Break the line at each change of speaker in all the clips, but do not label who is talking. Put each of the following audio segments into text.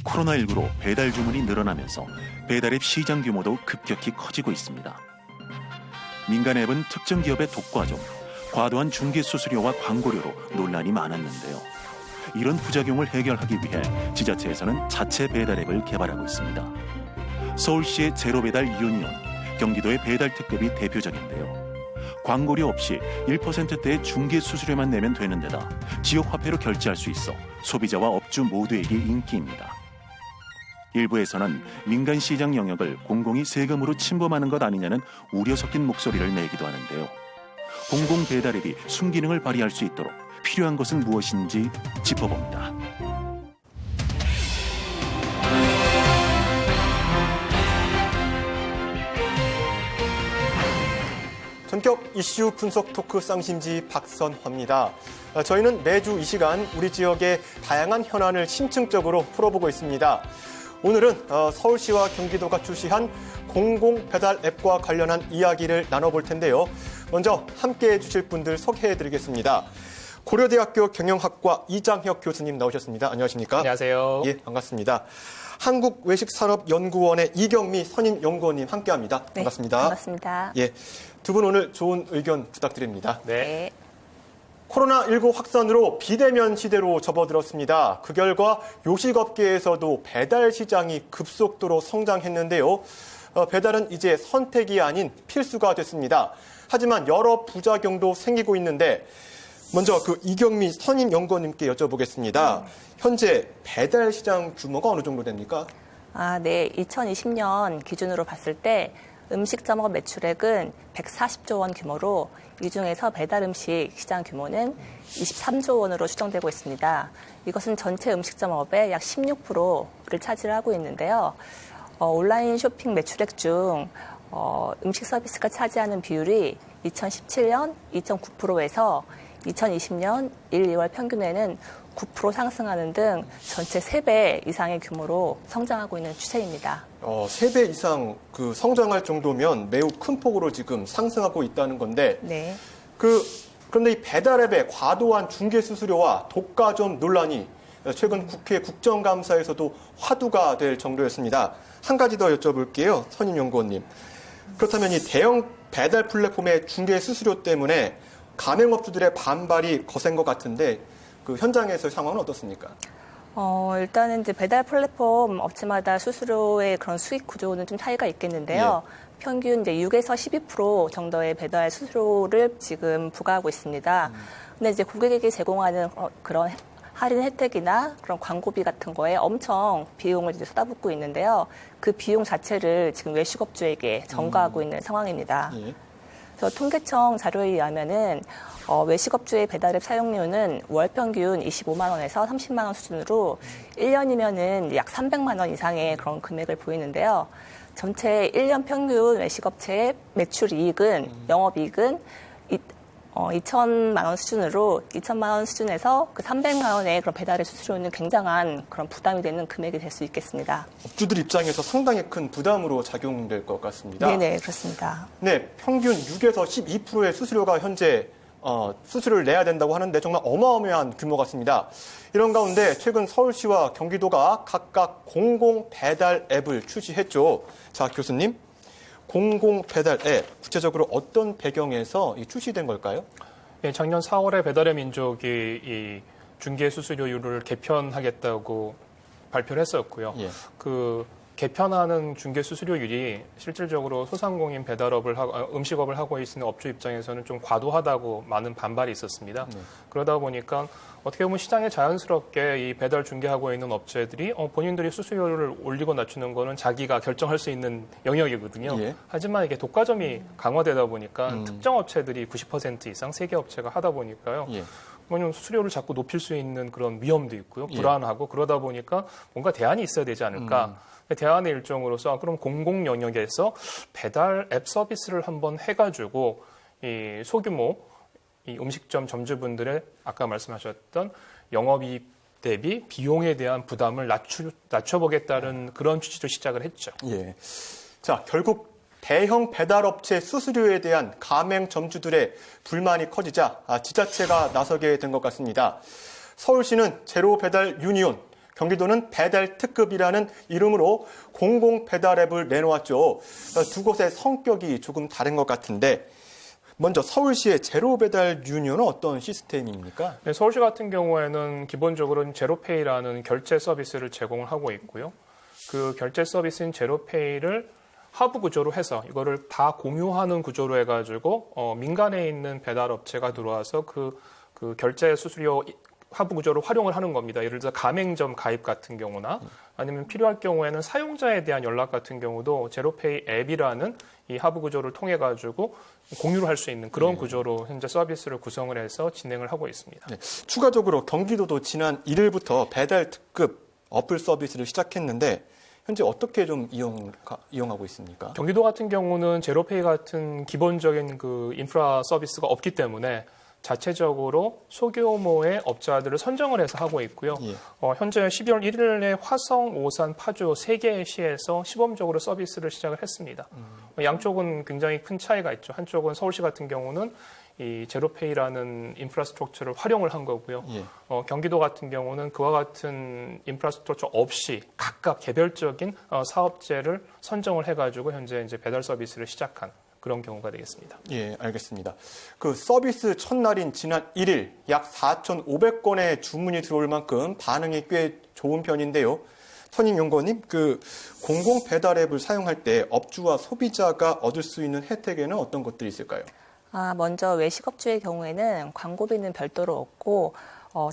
코로나19로 배달 주문이 늘어나면서 배달앱 시장 규모도 급격히 커지고 있습니다. 민간 앱은 특정 기업의 독과점, 과도한 중개 수수료와 광고료로 논란이 많았는데요. 이런 부작용을 해결하기 위해 지자체에서는 자체 배달앱을 개발하고 있습니다. 서울시의 제로배달 유니온, 경기도의 배달특급이 대표적인데요. 광고료 없이 1%대의 중개 수수료만 내면 되는 데다 지역 화폐로 결제할 수 있어 소비자와 업주 모두에게 인기입니다. 일부에서는 민간 시장 영역을 공공이 세금으로 침범하는 것 아니냐는 우려 섞인 목소리를 내기도 하는데요. 공공 배달앱이 순기능을 발휘할 수 있도록 필요한 것은 무엇인지 짚어봅니다.
전격 이슈 분석 토크 쌍심지 박선화입니다. 저희는 매주 이 시간 우리 지역의 다양한 현안을 심층적으로 풀어보고 있습니다. 오늘은 서울시와 경기도가 출시한 공공 배달 앱과 관련한 이야기를 나눠볼 텐데요. 먼저 함께해 주실 분들 소개해드리겠습니다. 고려대학교 경영학과 이장혁 교수님 나오셨습니다. 안녕하십니까?
안녕하세요.
예, 반갑습니다. 한국외식산업연구원의 이경미 선임연구원님 함께합니다.
네,
반갑습니다.
반갑습니다.
예, 두 분 오늘 좋은 의견 부탁드립니다.
네.
코로나19 확산으로 비대면 시대로 접어들었습니다. 그 결과 요식업계에서도 배달 시장이 급속도로 성장했는데요. 배달은 이제 선택이 아닌 필수가 됐습니다. 하지만 여러 부작용도 생기고 있는데 먼저 이경미 선임연구원님께 여쭤보겠습니다. 현재 배달 시장 규모가 어느 정도 됩니까?
네. 2020년 기준으로 봤을 때 음식점업 매출액은 140조 원 규모로 이 중에서 배달 음식 시장 규모는 23조 원으로 추정되고 있습니다. 이것은 전체 음식점업의 약 16%를 차지하고 있는데요. 온라인 쇼핑 매출액 중 음식 서비스가 차지하는 비율이 2017년 2.9%에서 2020년 1, 2월 평균에는 9% 상승하는 등 전체 3배 이상의 규모로 성장하고 있는 추세입니다.
3배 이상 성장할 정도면 매우 큰 폭으로 지금 상승하고 있다는 건데,
네.
그런데 이 배달앱의 과도한 중개 수수료와 독과점 논란이 최근 국회 국정감사에서도 화두가 될 정도였습니다. 한 가지 더 여쭤볼게요, 선임연구원님. 그렇다면 이 대형 배달 플랫폼의 중개 수수료 때문에 가맹업주들의 반발이 거센 것 같은데 현장에서 상황은 어떻습니까?
일단은 이제 배달 플랫폼 업체마다 수수료의 그런 수익 구조는 좀 차이가 있겠는데요. 예. 평균 이제 6에서 12% 정도의 배달 수수료를 지금 부과하고 있습니다. 근데 이제 고객에게 제공하는 그런 할인 혜택이나 그런 광고비 같은 거에 엄청 비용을 이제 쏟아붓고 있는데요. 그 비용 자체를 지금 외식업주에게 전가하고 있는 상황입니다.
예.
그래서 통계청 자료에 의하면은 외식업주의 배달앱 사용료는 월 평균 25만 원에서 30만 원 수준으로 1년이면은 약 300만 원 이상의 그런 금액을 보이는데요. 전체 1년 평균 외식업체의 매출 이익은 영업이익은 2천만 원 수준으로 2천만 원 수준에서 그 300만 원의 그런 배달의 수수료는 굉장한 그런 부담이 되는 금액이 될 수 있겠습니다.
업주들 입장에서 상당히 큰 부담으로 작용될 것 같습니다.
네네, 그렇습니다.
네, 평균 6에서 12%의 수수료가 현재 수수료를 내야 된다고 하는데 정말 어마어마한 규모 같습니다. 이런 가운데 최근 서울시와 경기도가 각각 공공 배달 앱을 출시했죠. 자, 교수님. 공공 배달 앱, 구체적으로 어떤 배경에서 출시된 걸까요?
예, 작년 4월에 배달의 민족이 이 중개 수수료율을 개편하겠다고 발표를 했었고요.
예.
개편하는 중개 수수료율이 실질적으로 소상공인 음식업을 하고 있는 업주 입장에서는 좀 과도하다고 많은 반발이 있었습니다. 그러다 보니까 어떻게 보면 시장에 자연스럽게 이 배달 중개하고 있는 업체들이 본인들이 수수료를 올리고 낮추는 거는 자기가 결정할 수 있는 영역이거든요.
예.
하지만 이게 독과점이 강화되다 보니까 특정 업체들이 90% 이상 세계 업체가 하다 보니까요.
예.
왜냐하면 수수료를 자꾸 높일 수 있는 그런 위험도 있고요. 불안하고 그러다 보니까 뭔가 대안이 있어야 되지 않을까. 대안의 일종으로서 그럼 공공 영역에서 배달 앱 서비스를 한번 해가지고 이 소규모 이 음식점 점주분들의 아까 말씀하셨던 영업이익 대비 비용에 대한 부담을 낮춰보겠다는 그런 취지로 시작을 했죠.
예. 자, 결국 대형 배달업체 수수료에 대한 가맹점주들의 불만이 커지자 지자체가 나서게 된 것 같습니다. 서울시는 제로배달 유니온, 경기도는 배달 특급이라는 이름으로 공공 배달 앱을 내놓았죠. 두 곳의 성격이 조금 다른 것 같은데 먼저 서울시의 제로 배달 유니온은 어떤 시스템입니까?
네, 서울시 같은 경우에는 기본적으로 제로페이라는 결제 서비스를 제공을 하고 있고요. 그 결제 서비스인 제로페이를 하부 구조로 해서 이거를 다 공유하는 구조로 해가지고 민간에 있는 배달 업체가 들어와서 그 결제 수수료 하부 구조로 활용을 하는 겁니다. 예를 들어 가맹점 가입 같은 경우나 아니면 필요할 경우에는 사용자에 대한 연락 같은 경우도 제로페이 앱이라는 이 하부 구조를 통해 가지고 공유를 할 수 있는 그런 구조로 현재 서비스를 구성을 해서 진행을 하고 있습니다.
네. 추가적으로 경기도도 지난 1일부터 배달 특급 어플 서비스를 시작했는데 현재 어떻게 좀 이용하고 있습니까?
경기도 같은 경우는 제로페이 같은 기본적인 그 인프라 서비스가 없기 때문에 자체적으로 소규모의 업자들을 선정을 해서 하고 있고요.
예.
현재 12월 1일에 화성, 오산, 파주 3개의 시에서 시범적으로 서비스를 시작을 했습니다. 양쪽은 굉장히 큰 차이가 있죠. 한쪽은 서울시 같은 경우는 이 제로페이라는 인프라스트럭처를 활용을 한 거고요.
예.
경기도 같은 경우는 그와 같은 인프라스트럭처 없이 각각 개별적인 사업체를 선정을 해가지고 현재 이제 배달 서비스를 시작한 그런 경우가 되겠습니다.
예, 알겠습니다. 그 서비스 첫날인 지난 1일 약 4,500건의 주문이 들어올 만큼 반응이 꽤 좋은 편인데요. 선임연구원님, 그 공공 배달 앱을 사용할 때 업주와 소비자가 얻을 수 있는 혜택에는 어떤 것들이 있을까요?
먼저 외식업주의 경우에는 광고비는 별도로 없고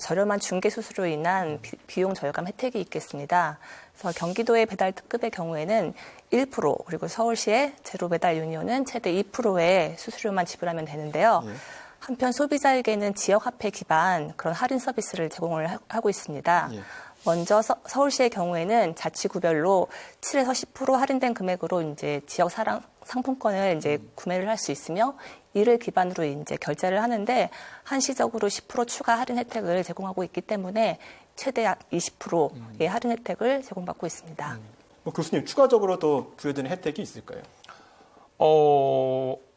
저렴한 중개 수수료로 인한 비용 절감 혜택이 있겠습니다. 그래서 경기도의 배달 특급의 경우에는 1% 그리고 서울시의 제로 배달 유니온은 최대 2%의 수수료만 지불하면 되는데요.
예.
한편 소비자에게는 지역 화폐 기반 그런 할인 서비스를 제공을 하고 있습니다.
예.
먼저 서울시의 경우에는 자치구별로 7에서 10% 할인된 금액으로 이제 지역 상품권을 이제 구매를 할 수 있으며 이를 기반으로 이제 결제를 하는데 한시적으로 10% 추가 할인 혜택을 제공하고 있기 때문에 최대 약 20%의 할인 혜택을 제공받고 있습니다.
교수님, 추가적으로 더 부여되는 혜택이 있을까요?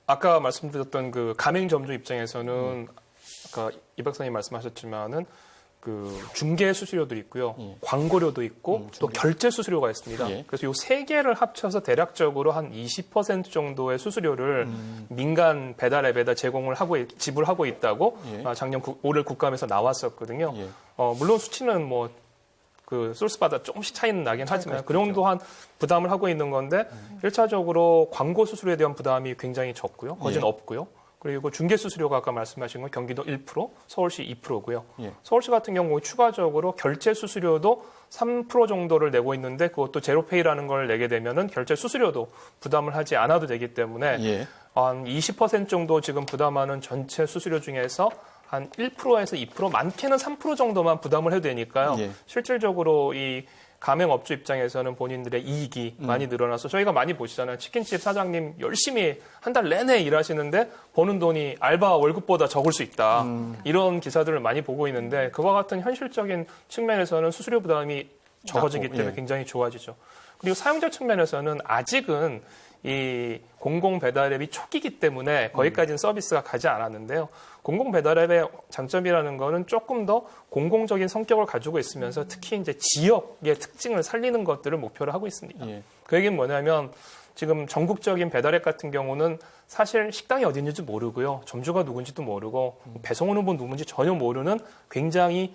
아까 말씀드렸던 그 가맹점주 입장에서는 아까 이 박사님 말씀하셨지만은 그 중개 수수료도 있고요, 광고료도 있고 또 결제 수수료가 있습니다.
예.
그래서 이 세 개를 합쳐서 대략적으로 한 20% 정도의 수수료를 민간 배달 앱에다 지불하고 있다고
예.
작년 올해 국감에서 나왔었거든요.
예.
물론 수치는 뭐 그 소스마다 조금씩 차이는 나긴 하지만 그
있겠죠.
정도 한 부담을 하고 있는 건데 1차적으로 광고 수수료에 대한 부담이 굉장히 적고요. 거진
예.
없고요. 그리고 중개 수수료가 아까 말씀하신 건 경기도 1%, 서울시 2%고요.
예.
서울시 같은 경우 추가적으로 결제 수수료도 3% 정도를 내고 있는데 그것도 제로페이라는 걸 내게 되면은 결제 수수료도 부담을 하지 않아도 되기 때문에
예.
한 20% 정도 지금 부담하는 전체 수수료 중에서 한 1%에서 2%, 많게는 3% 정도만 부담을 해도 되니까요.
예.
실질적으로 이 가맹업주 입장에서는 본인들의 이익이 많이 늘어나서 저희가 많이 보시잖아요. 치킨집 사장님 열심히 한 달 내내 일하시는데 버는 돈이 알바 월급보다 적을 수 있다. 이런 기사들을 많이 보고 있는데 그와 같은 현실적인 측면에서는 수수료 부담이 적어지기 때문에
예.
굉장히 좋아지죠. 그리고 사용자 측면에서는 아직은 이 공공 배달 앱이 초기이기 때문에 거기까지는 서비스가 가지 않았는데요. 공공 배달 앱의 장점이라는 거는 조금 더 공공적인 성격을 가지고 있으면서 특히 이제 지역의 특징을 살리는 것들을 목표로 하고 있습니다.
예.
그 얘기는 뭐냐면 지금 전국적인 배달 앱 같은 경우는 사실 식당이 어디 있는지 모르고요. 점주가 누군지도 모르고 배송 오는 분 누군지 전혀 모르는 굉장히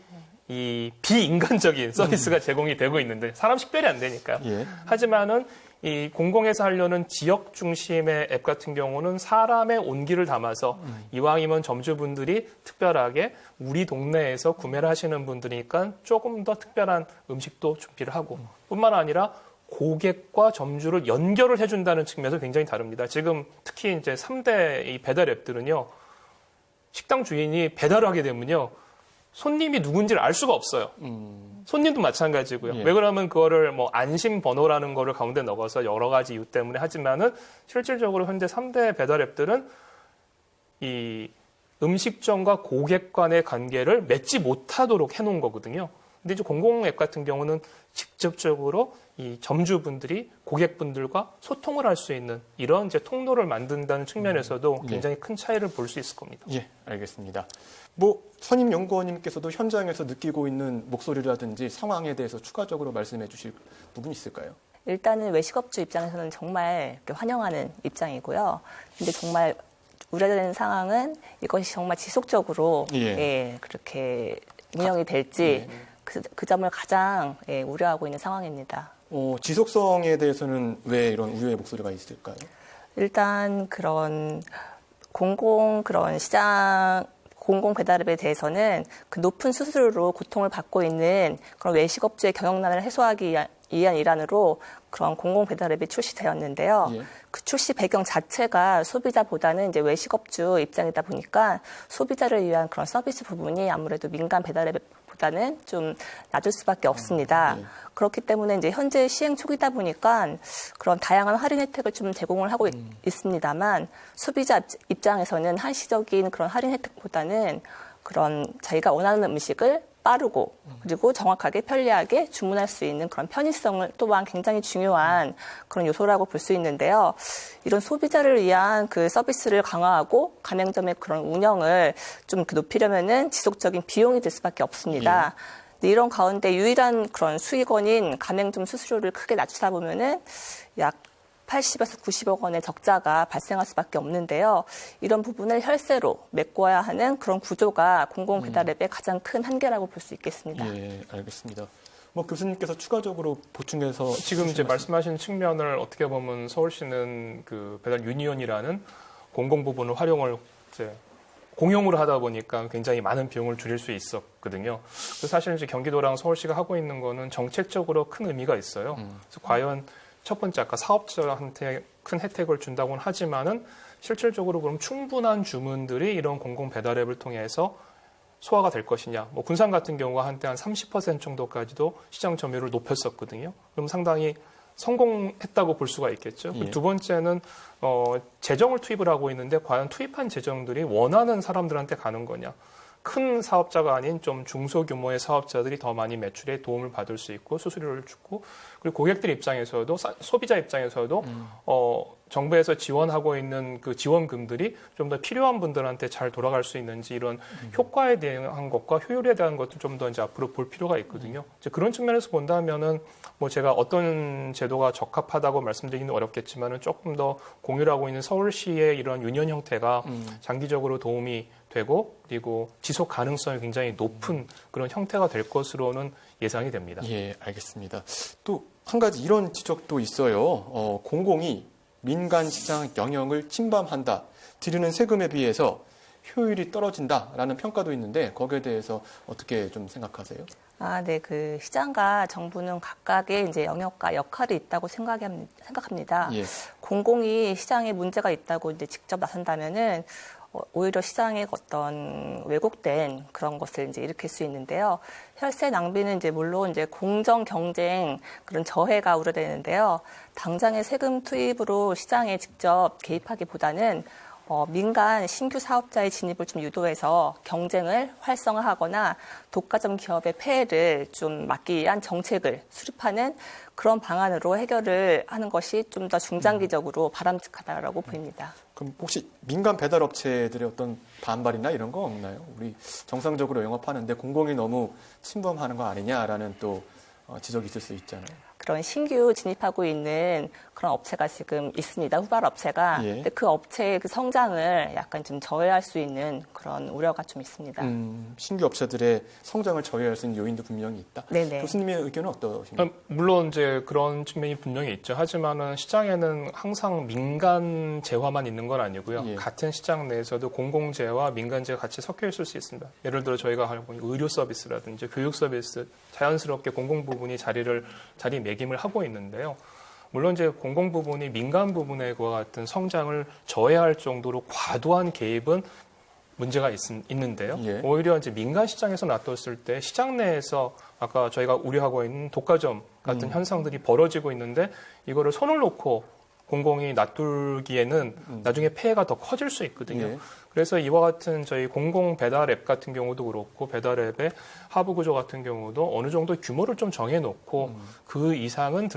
이 비인간적인 서비스가 제공이 되고 있는데 사람 식별이 안 되니까요.
예.
하지만은 이 공공에서 하려는 지역 중심의 앱 같은 경우는 사람의 온기를 담아서 이왕이면 점주분들이 특별하게 우리 동네에서 구매를 하시는 분들이니까 조금 더 특별한 음식도 준비를 하고 뿐만 아니라 고객과 점주를 연결을 해준다는 측면에서 굉장히 다릅니다. 지금 특히 이제 3대 이 배달 앱들은요, 식당 주인이 배달을 하게 되면요, 손님이 누군지를 알 수가 없어요. 손님도 마찬가지고요.
예.
왜 그러면 그거를 뭐 안심 번호라는 거를 가운데 넣어서 여러 가지 이유 때문에 하지만은 실질적으로 현재 3대 배달 앱들은 이 음식점과 고객 간의 관계를 맺지 못하도록 해놓은 거거든요. 근데 이제 공공앱 같은 경우는 직접적으로 이 점주분들이 고객분들과 소통을 할 수 있는 이런 이제 통로를 만든다는 측면에서도 굉장히 큰 차이를 볼 수 있을 겁니다.
예, 알겠습니다. 선임 연구원님께서도 현장에서 느끼고 있는 목소리라든지 상황에 대해서 추가적으로 말씀해 주실 부분이 있을까요?
일단은 외식업주 입장에서는 정말 환영하는 입장이고요. 근데 정말 우려되는 상황은 이것이 정말 지속적으로 그렇게 운영이 될지 그 점을 가장 우려하고 있는 상황입니다.
지속성에 대해서는 왜 이런 우려의 목소리가 있을까요?
일단 그런 공공 배달앱에 대해서는 그 높은 수수료로 고통을 받고 있는 그런 외식업주의 경영난을 해소하기 위한 일환으로 그런 공공 배달앱이 출시되었는데요.
예.
그 출시 배경 자체가 소비자보다는 이제 외식업주 입장이다 보니까 소비자를 위한 그런 서비스 부분이 아무래도 민간 배달앱보다는 좀 낮을 수밖에 없습니다. 그렇기 때문에 이제 현재 시행 초기다 보니까 그런 다양한 할인 혜택을 좀 제공을 하고 있습니다만 소비자 입장에서는 한시적인 그런 할인 혜택보다는 그런 자기가 원하는 음식을 빠르고 그리고 정확하게 편리하게 주문할 수 있는 그런 편의성을 또한 굉장히 중요한 그런 요소라고 볼 수 있는데요. 이런 소비자를 위한 그 서비스를 강화하고 가맹점의 그런 운영을 좀 높이려면은 지속적인 비용이 들 수밖에 없습니다. 근데 이런 가운데 유일한 그런 수익원인 가맹점 수수료를 크게 낮추다 보면은 약 80에서 90억 원의 적자가 발생할 수밖에 없는데요. 이런 부분을 혈세로 메꿔야 하는 그런 구조가 공공배달앱의 가장 큰 한계라고 볼 수 있겠습니다.
예, 알겠습니다. 교수님께서 추가적으로 보충해서
지금 이제 말씀하신 측면을 어떻게 보면 서울시는 그 배달 유니온이라는 공공 부분을 활용을 이제 공용으로 하다 보니까 굉장히 많은 비용을 줄일 수 있었거든요. 그래서 사실 이제 경기도랑 서울시가 하고 있는 거는 정책적으로 큰 의미가 있어요. 그래서 과연 첫 번째 아까 사업자한테 큰 혜택을 준다고는 하지만은 실질적으로 그럼 충분한 주문들이 이런 공공 배달앱을 통해서 소화가 될 것이냐. 군산 같은 경우가 한때 한 30% 정도까지도 시장 점유율을 높였었거든요. 그럼 상당히 성공했다고 볼 수가 있겠죠.
예.
두 번째는 재정을 투입을 하고 있는데 과연 투입한 재정들이 원하는 사람들한테 가는 거냐. 큰 사업자가 아닌 좀 중소규모의 사업자들이 더 많이 매출에 도움을 받을 수 있고 수수료를 주고 그리고 고객들 입장에서도 소비자 입장에서도 정부에서 지원하고 있는 그 지원금들이 좀 더 필요한 분들한테 잘 돌아갈 수 있는지 이런 효과에 대한 것과 효율에 대한 것도 좀 더 이제 앞으로 볼 필요가 있거든요. 이제 그런 측면에서 본다면은 제가 어떤 제도가 적합하다고 말씀드리기는 어렵겠지만은 조금 더 공유하고 있는 서울시의 이런 유니온 형태가 장기적으로 도움이 되고 그리고 지속 가능성이 굉장히 높은 그런 형태가 될 것으로는 예상이 됩니다.
예, 알겠습니다. 또 한 가지 이런 지적도 있어요. 공공이 민간 시장 영역을 침범한다. 들이는 세금에 비해서 효율이 떨어진다라는 평가도 있는데 거기에 대해서 어떻게 좀 생각하세요?
네, 그 시장과 정부는 각각의 이제 영역과 역할이 있다고 생각합니다.
예.
공공이 시장에 문제가 있다고 이제 직접 나선다면은 오히려 시장의 어떤 왜곡된 그런 것을 이제 일으킬 수 있는데요. 혈세 낭비는 이제 물론 이제 공정 경쟁 그런 저해가 우려되는데요. 당장의 세금 투입으로 시장에 직접 개입하기보다는 민간 신규 사업자의 진입을 좀 유도해서 경쟁을 활성화하거나 독과점 기업의 폐해를 좀 막기 위한 정책을 수립하는 그런 방안으로 해결을 하는 것이 좀 더 중장기적으로 바람직하다라고 보입니다.
그럼 혹시 민간 배달 업체들의 어떤 반발이나 이런 거 없나요? 우리 정상적으로 영업하는데 공공이 너무 침범하는 거 아니냐라는 또 지적이 있을 수 있잖아요.
그런 신규 진입하고 있는 그런 업체가 지금 있습니다. 후발 업체가.
예.
근데 그 업체의 그 성장을 약간 좀 저해할 수 있는 그런 우려가 좀 있습니다.
신규 업체들의 성장을 저해할 수 있는 요인도 분명히 있다.
네네.
교수님의 의견은 어떠십니까?
물론 이제 그런 측면이 분명히 있죠. 하지만은 시장에는 항상 민간 재화만 있는 건 아니고요.
예.
같은 시장 내에서도 공공재와 민간재가 같이 섞여 있을 수 있습니다. 예를 들어 저희가 하고 있는 의료 서비스라든지 교육 서비스 자연스럽게 공공 부분이 자리매김을 하고 있는데요. 물론 이제 공공 부분이 민간 부분과 같은 성장을 저해할 정도로 과도한 개입은 문제가 있는데요.
예.
오히려 이제 민간 시장에서 놔뒀을 때 시장 내에서 아까 저희가 우려하고 있는 독과점 같은 현상들이 벌어지고 있는데 이거를 손을 놓고 공공이 놔둘기에는 나중에 폐해가 더 커질 수 있거든요.
예.
그래서 이와 같은 저희 공공 배달 앱 같은 경우도 그렇고 배달 앱의 하부 구조 같은 경우도 어느 정도 규모를 좀 정해놓고 그 이상은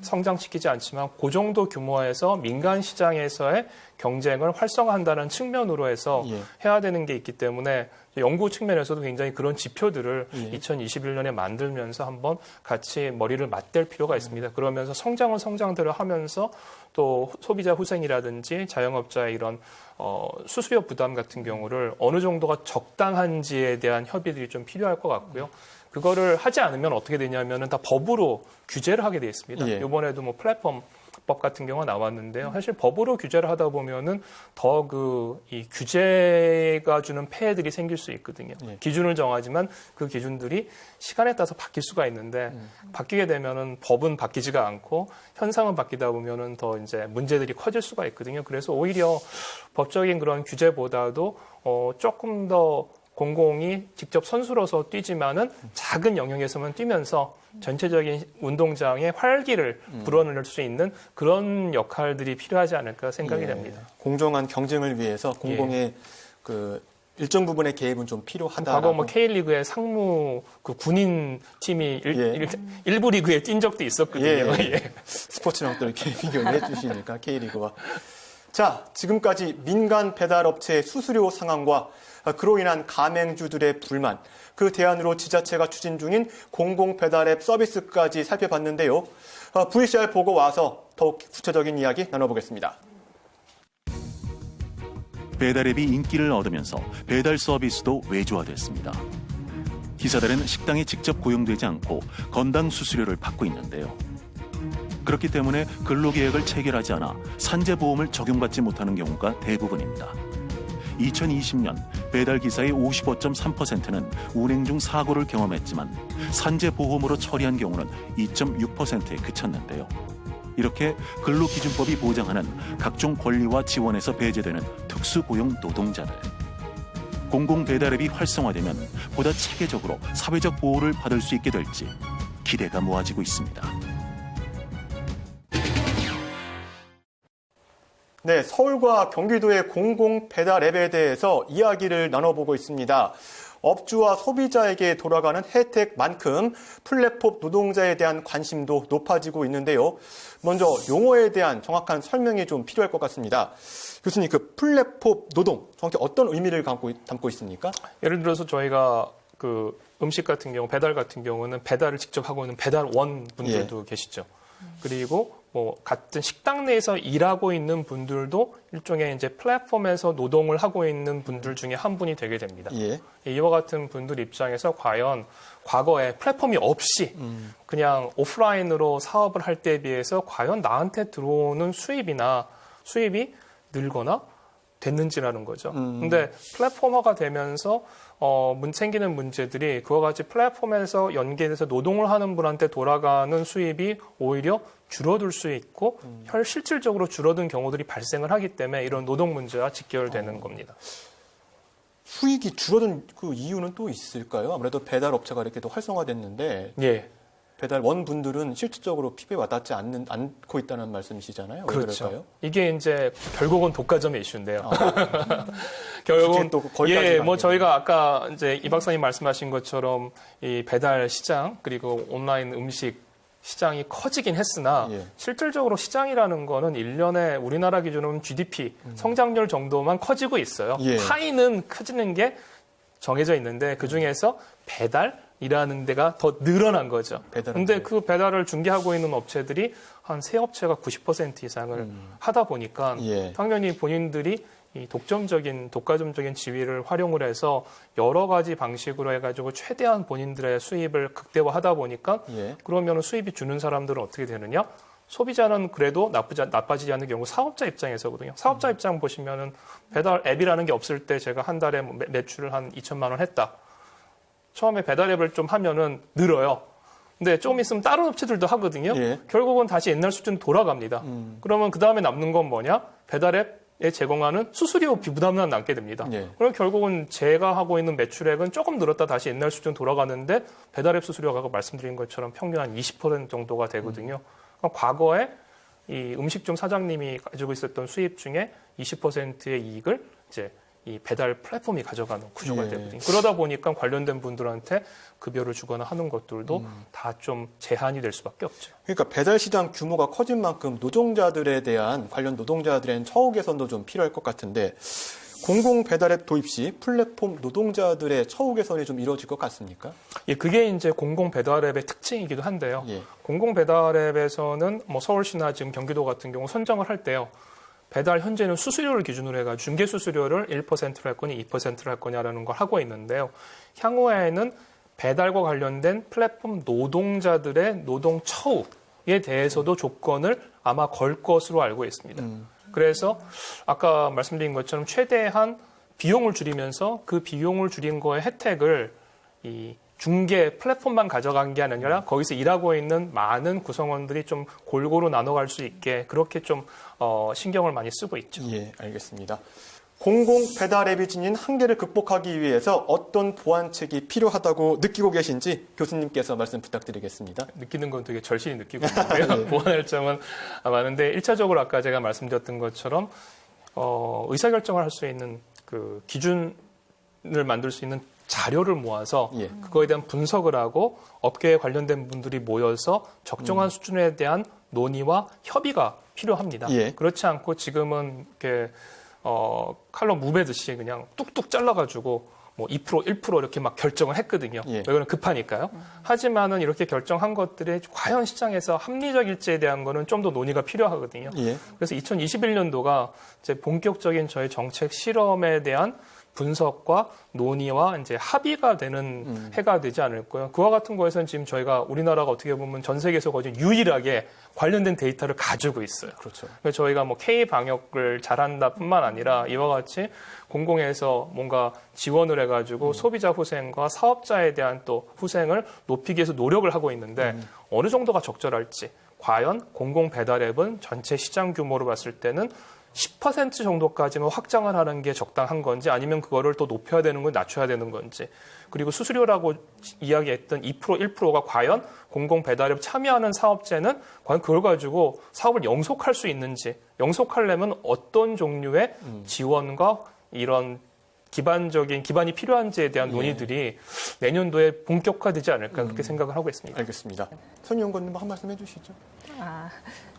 성장시키지 않지만 그 정도 규모에서 민간 시장에서의 경쟁을 활성화한다는 측면으로 해서
예.
해야 되는 게 있기 때문에 연구 측면에서도 굉장히 그런 지표들을
예.
2021년에 만들면서 한번 같이 머리를 맞댈 필요가 있습니다. 그러면서 성장은 성장대로 하면서 또 소비자 후생이라든지 자영업자의 이런 수수료 부담 같은 경우를 어느 정도가 적당한지에 대한 협의들이 좀 필요할 것 같고요. 그거를 하지 않으면 어떻게 되냐면은 다 법으로 규제를 하게 돼 있습니다.
예.
이번에도 뭐 플랫폼법 같은 경우가 나왔는데요. 사실 법으로 규제를 하다 보면은 더 이 규제가 주는 폐해들이 생길 수 있거든요.
예.
기준을 정하지만 그 기준들이 시간에 따라서 바뀔 수가 있는데 바뀌게 되면은 법은 바뀌지가 않고 현상은 바뀌다 보면은 더 이제 문제들이 커질 수가 있거든요. 그래서 오히려 법적인 그런 규제보다도 조금 더 공공이 직접 선수로서 뛰지만은 작은 영역에서만 뛰면서 전체적인 운동장의 활기를 불어넣을 수 있는 그런 역할들이 필요하지 않을까 생각이
예.
됩니다.
공정한 경쟁을 위해서 공공의 그 일정 부분의 개입은 좀 필요하다.
과거 뭐 K리그의 상무 그 군인 팀이 일부 리그에 뛴 적도 있었거든요.
예. 스포츠랑 또 이렇게 비교를 해주시니까 K리그와. 자, 지금까지 민간 배달업체의 수수료 상황과 그로 인한 가맹주들의 불만, 그 대안으로 지자체가 추진 중인 공공 배달앱 서비스까지 살펴봤는데요. VCR 보고 와서 더욱 구체적인 이야기 나눠보겠습니다.
배달앱이 인기를 얻으면서 배달 서비스도 외주화됐습니다. 기사들은 식당에 직접 고용되지 않고 건당 수수료를 받고 있는데요. 그렇기 때문에 근로계약을 체결하지 않아 산재보험을 적용받지 못하는 경우가 대부분입니다. 2020년 배달기사의 55.3%는 운행 중 사고를 경험했지만 산재보험으로 처리한 경우는 2.6%에 그쳤는데요. 이렇게 근로기준법이 보장하는 각종 권리와 지원에서 배제되는 특수고용 노동자들. 공공배달앱이 활성화되면 보다 체계적으로 사회적 보호를 받을 수 있게 될지 기대가 모아지고 있습니다.
네, 서울과 경기도의 공공 배달 앱에 대해서 이야기를 나눠보고 있습니다. 업주와 소비자에게 돌아가는 혜택만큼 플랫폼 노동자에 대한 관심도 높아지고 있는데요. 먼저 용어에 대한 정확한 설명이 좀 필요할 것 같습니다. 교수님, 그 플랫폼 노동, 정확히 어떤 의미를 담고 있습니까?
예를 들어서 저희가 그 음식 같은 경우, 배달 같은 경우는 배달을 직접 하고 있는 배달원 분들도 계시죠. 그리고 뭐 같은 식당 내에서 일하고 있는 분들도 일종의 이제 플랫폼에서 노동을 하고 있는 분들 중에 한 분이 되게 됩니다.
예.
이와 같은 분들 입장에서 과연 과거에 플랫폼이 없이 그냥 오프라인으로 사업을 할 때에 비해서 과연 나한테 들어오는 수입이 늘거나 됐는지라는 거죠. 근데 플랫폼화가 되면서 생기는 문제들이 그와 같이 플랫폼에서 연계돼서 노동을 하는 분한테 돌아가는 수입이 오히려 줄어들 수 있고 실질적으로 줄어든 경우들이 발생을 하기 때문에 이런 노동 문제와 직결되는 겁니다.
수익이 줄어든 그 이유는 또 있을까요? 아무래도 배달 업체가 이렇게 더 활성화됐는데
예.
배달원 분들은 실질적으로 피부에 와닿지 않고 있다는 말씀이시잖아요. 왜
그렇죠.
그럴까요?
이게 이제 결국은 독과점의 이슈인데요.
결국은 또 거기까지
뭐 저희가 아까 이제 이 박사님 말씀하신 것처럼 이 배달 시장 그리고 온라인 음식 시장이 커지긴 했으나 실질적으로 시장이라는 거는 1년에 우리나라 기준으로는 GDP 성장률 정도만 커지고 있어요. 파이는 커지는 게 정해져 있는데 그중에서 배달이라는 데가 더 늘어난 거죠. 그런데 그 배달을 중개하고 있는 업체들이 한 세 업체가 90% 이상을 하다 보니까 당연히 본인들이 이 독과점적인 지위를 활용을 해서 여러 가지 방식으로 해가지고 최대한 본인들의 수입을 극대화하다 보니까 그러면 수입이 주는 사람들은 어떻게 되느냐? 소비자는 그래도 나빠지지 않는 경우 사업자 입장에서거든요. 사업자 입장 보시면은 배달 앱이라는 게 없을 때 제가 한 달에 매출을 한 2천만 원 했다. 처음에 배달 앱을 좀 하면은 늘어요. 근데 조금 있으면 다른 업체들도 하거든요. 결국은 다시 옛날 수준 돌아갑니다. 그러면 그 다음에 남는 건 뭐냐? 배달 앱에 제공하는 수수료 부담만 남게 됩니다. 그럼 결국은 제가 하고 있는 매출액은 조금 늘었다 다시 옛날 수준 돌아가는데 배달 앱 수수료가 말씀드린 것처럼 평균 한 20% 정도가 되거든요. 과거에 이 음식점 사장님이 가지고 있었던 수입 중에 20%의 이익을 이제 이 배달 플랫폼이 가져가는 구조가
예.
되거든요. 그러다 보니까 관련된 분들한테 급여를 주거나 하는 것들도 다 좀 제한이 될 수밖에 없죠.
그러니까 배달 시장 규모가 커진 만큼 노동자들에 대한 관련 노동자들에 대한 처우 개선도 좀 필요할 것 같은데 공공 배달앱 도입 시 플랫폼 노동자들의 처우 개선이 좀 이루어질 것 같습니까?
예, 그게 이제 공공 배달앱의 특징이기도 한데요.
예.
공공 배달앱에서는 뭐 서울시나 지금 경기도 같은 경우 선정을 할 때요. 배달 현재는 수수료를 기준으로 해가 중개 수수료를 1%를 할 거니 2%를 할 거냐라는 걸 하고 있는데요. 향후에는 배달과 관련된 플랫폼 노동자들의 노동 처우에 대해서도 조건을 아마 걸 것으로 알고 있습니다. 그래서 아까 말씀드린 것처럼 최대한 비용을 줄이면서 그 비용을 줄인 거의 혜택을 이 중개 플랫폼만 가져간 게 아니라 거기서 일하고 있는 많은 구성원들이 좀 골고루 나눠갈 수 있게 그렇게 좀 신경을 많이 쓰고 있죠.
예, 알겠습니다. 공공 배달 앱이 지닌 한계를 극복하기 위해서 어떤 보완책이 필요하다고 느끼고 계신지 교수님께서 말씀 부탁드리겠습니다.
느끼는 건 되게 절실히 느끼고 있는데요. 보완할 점은 많은데 1차적으로 아까 제가 말씀드렸던 것처럼 의사결정을 할 수 있는 그 기준을 만들 수 있는 자료를 모아서
예.
그거에 대한 분석을 하고 업계에 관련된 분들이 모여서 적정한 수준에 대한 논의와 협의가 필요합니다.
예.
그렇지 않고 지금은 이렇게 칼럼 무베듯이 그냥 뚝뚝 잘라가지고 뭐 2%, 1% 이렇게 막 결정을 했거든요.
예.
왜 그러면 급하니까요. 하지만은 이렇게 결정한 것들이 과연 시장에서 합리적일지에 대한 거는 좀 더 논의가 필요하거든요.
예.
그래서 2021년도가 이제 본격적인 저희 정책 실험에 대한 분석과 논의와 이제 합의가 되는 해가 되지 않을까요? 그와 같은 거에서는 지금 저희가 우리나라가 어떻게 보면 전 세계에서 거의 유일하게 관련된 데이터를 가지고 있어요.
그렇죠.
그래서 저희가 뭐 K 방역을 잘한다뿐만 아니라 이와 같이 공공에서 뭔가 지원을 해가지고 소비자 후생과 사업자에 대한 또 후생을 높이기 위해서 노력을 하고 있는데 어느 정도가 적절할지 과연 공공 배달 앱은 전체 시장 규모로 봤을 때는 10% 정도까지만 확장을 하는 게 적당한 건지 아니면 그거를 또 높여야 되는 건지 낮춰야 되는 건지 그리고 수수료라고 이야기했던 2%, 1%가 과연 공공 배달에 참여하는 사업체는 과연 그걸 가지고 사업을 영속할 수 있는지 영속하려면 어떤 종류의 지원과 이런 기반이 필요한지에 대한 논의들이 내년도에 본격화되지 않을까 그렇게 생각을 하고 있습니다.
알겠습니다. 손희원관님 한 말씀 해주시죠.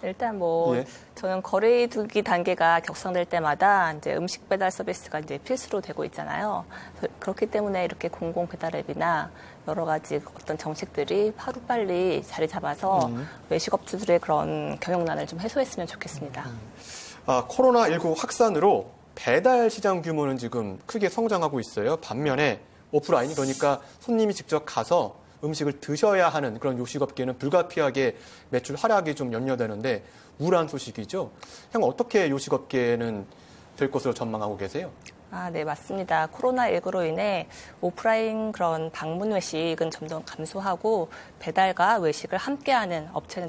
일단 뭐
예.
저는 거리두기 단계가 격상될 때마다 이제 음식 배달 서비스가 이제 필수로 되고 있잖아요. 그렇기 때문에 이렇게 공공 배달 앱이나 여러 가지 어떤 정책들이 하루빨리 자리 잡아서 외식업주들의 그런 경영난을 좀 해소했으면 좋겠습니다.
코로나19 확산으로 배달 시장 규모는 지금 크게 성장하고 있어요. 반면에 오프라인, 그러니까 손님이 직접 가서 음식을 드셔야 하는 그런 요식업계는 불가피하게 매출 하락이 좀 염려되는데 우울한 소식이죠. 향후 어떻게 요식업계는 될 것으로 전망하고 계세요?
네, 맞습니다. 코로나19로 인해 오프라인 그런 방문 외식은 점점 감소하고 배달과 외식을 함께하는 업체는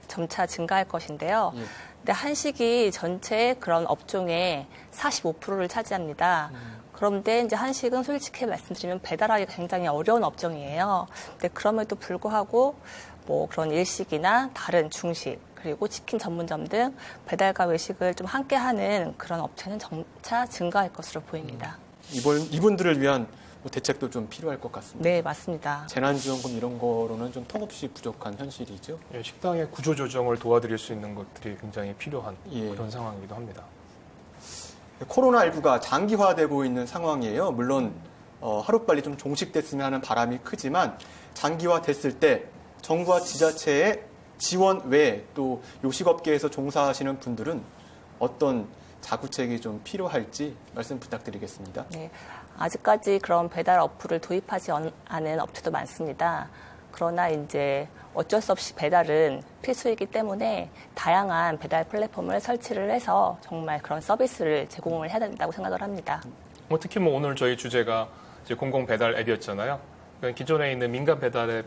점차 증가할 것인데요.
예.
근데 한식이 전체 그런 업종의 45%를 차지합니다. 그런데 이제 한식은 솔직히 말씀드리면 배달하기가 굉장히 어려운 업종이에요. 근데 그럼에도 불구하고 뭐 그런 일식이나 다른 중식 그리고 치킨 전문점 등 배달과 외식을 좀 함께하는 그런 업체는 점차 증가할 것으로 보입니다.
이분들을 위한 대책도 좀 필요할 것 같습니다.
네, 맞습니다.
재난지원금 이런 거로는 좀 턱없이 부족한 현실이죠.
예, 식당의 구조조정을 도와드릴 수 있는 것들이 굉장히 필요한
예.
그런 상황이기도 합니다.
코로나19가 장기화되고 있는 상황이에요. 물론 하루빨리 좀 종식됐으면 하는 바람이 크지만 장기화됐을 때 정부와 지자체의 지원 외에 또 요식업계에서 종사하시는 분들은 어떤 자구책이 좀 필요할지 말씀 부탁드리겠습니다.
네, 아직까지 그런 배달 어플을 도입하지 않은 업체도 많습니다. 그러나 이제 어쩔 수 없이 배달은 필수이기 때문에 다양한 배달 플랫폼을 설치를 해서 정말 그런 서비스를 제공을 해야 된다고 생각을 합니다.
특히 뭐 오늘 저희 주제가 이제 공공 배달 앱이었잖아요. 그러니까 기존에 있는 민간 배달 앱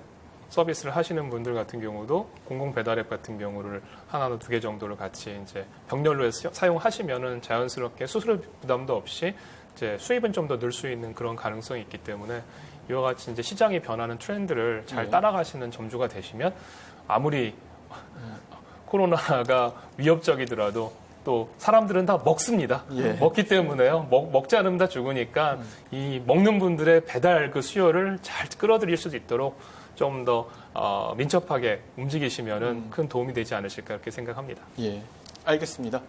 서비스를 하시는 분들 같은 경우도 공공 배달 앱 같은 경우를 하나나 두 개 정도를 같이 이제 병렬로 해서 사용하시면은 자연스럽게 수수료 부담도 없이 이제 수입은 좀 더 늘 수 있는 그런 가능성이 있기 때문에 이와 같이 이제 시장이 변하는 트렌드를 잘 따라가시는 점주가 되시면 아무리 코로나가 위협적이더라도 또 사람들은 다 먹습니다.
예.
먹기 때문에요. 먹지 않으면 다 죽으니까 이 먹는 분들의 배달 그 수요를 잘 끌어들일 수 있도록 좀 더 민첩하게 움직이시면은 큰 도움이 되지 않으실까 이렇게 생각합니다.
예, 알겠습니다.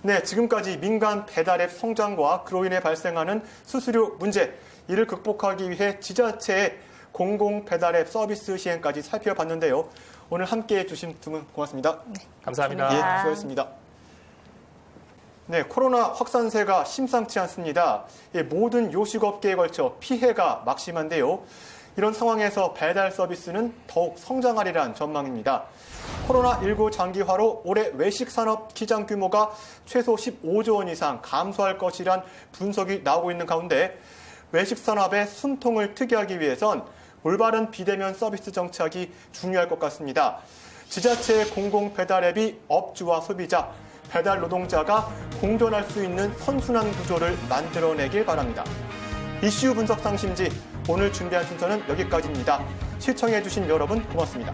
네, 지금까지 민간 배달앱 성장과 그로 인해 발생하는 수수료 문제, 이를 극복하기 위해 지자체의 공공 배달앱 서비스 시행까지 살펴봤는데요. 오늘 함께해 주신 두 분 고맙습니다.
감사합니다.
감사합니다.
예, 수고하셨습니다. 네, 코로나 확산세가 심상치 않습니다. 예, 모든 요식업계에 걸쳐 피해가 막심한데요. 이런 상황에서 배달 서비스는 더욱 성장하리란 전망입니다. 코로나19 장기화로 올해 외식 산업 시장 규모가 최소 15조 원 이상 감소할 것이란 분석이 나오고 있는 가운데 외식 산업의 숨통을 트게 하기 위해선 올바른 비대면 서비스 정착이 중요할 것 같습니다. 지자체의 공공 배달 앱이 업주와 소비자, 배달 노동자가 공존할 수 있는 선순환 구조를 만들어내길 바랍니다. 이슈 분석 상심지 오늘 준비한 순서는 여기까지입니다. 시청해주신 여러분 고맙습니다.